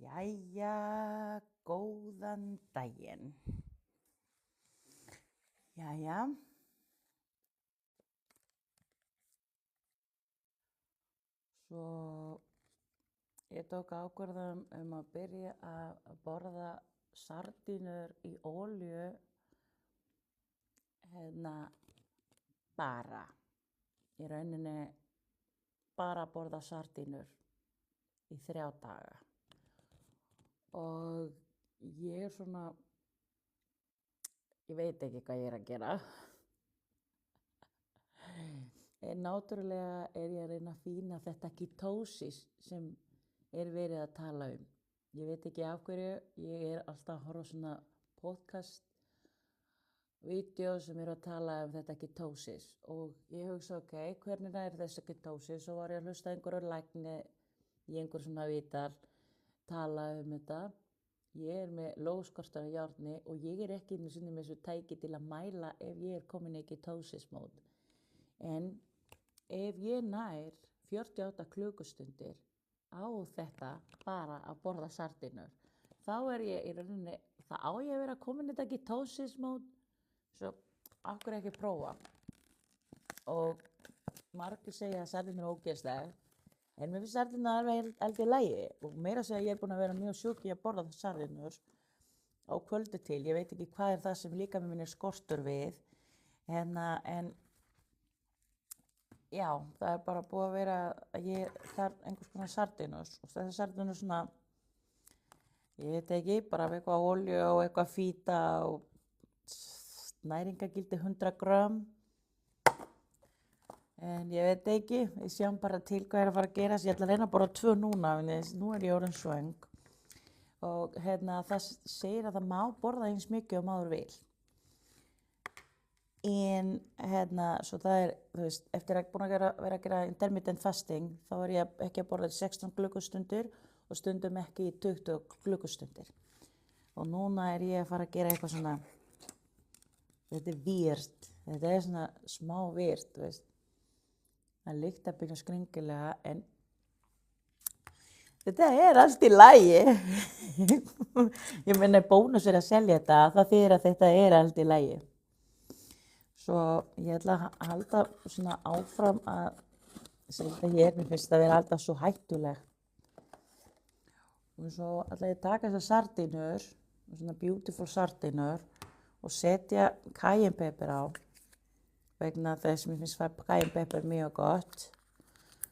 Jæja, góðan daginn. Jæja. Svo ég tók ákvörðun að byrja að borða sardínur í olíu bara. Í rauninni bara að borða sardínur í 3 daga. Og ég svona, ég veit ekki hvað ég að gera. En náttúrulega ég að reyna að fína þetta ketósis sem verið að tala Ég veit ekki af hverju, ég alltaf að horfa svona podcast, vídeó sem að tala þetta ketósis. Og ég hugsa, hvernig þessi ketósis? Svo var ég að hlusta einhverju lækni í einhver svona vital tala þetta. Ég með lóðskortur af járni og ég ekki einu sinni með þessu tæki til að mæla ef ég komin í ketósismód. En ef ég nær 48 klukkustundir á þetta bara að borða sardínur, þá ég í rauninni, þá á ég að vera komin í þetta ketósismód, svo af hverju ekki prófa. Og margir segja að sardínur ógeðsleg, en mér finnst sardínur alveg í lagi og meira að segja ég búin að vera mjög sjúk í að borða sardínur á kvöldi til. Ég veit ekki hvað það sem líka með minn skortur við, en já, það bara búið að vera að ég þarf einhvers konar sardínur og þessi sardínur svona, ég veit ekki, bara af eitthvað olíu og eitthvað fíta og næringagildi 100 grömm. En ég veit ekki, ég sjáum bara til hvað að fara að gerast. Ég ætla að reyna að borða 2 núna, nú ég orðin svöng. Og það segir að það má borða eins mikið og maður vil. En svo það þú veist, eftir að búin að vera að gera intermittent fasting, þá ég ekki að borða 16 klukkustundir og stundum ekki í 20 klukkustundir. Og núna ég að fara að gera eitthvað svona, þetta weird, þetta svona smá weird, þú veist. Það líkt að byrja skringilega, en þetta allt í lagi. Ég meina Bónus að selja þetta, það þýðir að þetta allt í lagi. Svo ég ætla að halda svona áfram að selja mér finnst það vera alltaf svo hættulegt. Og svo ætla ég að taka þessar sardínur, svona beautiful sardínur, og setja cayenne pepper á. Vegna þess mér finnst cayenne pepper mjög gott.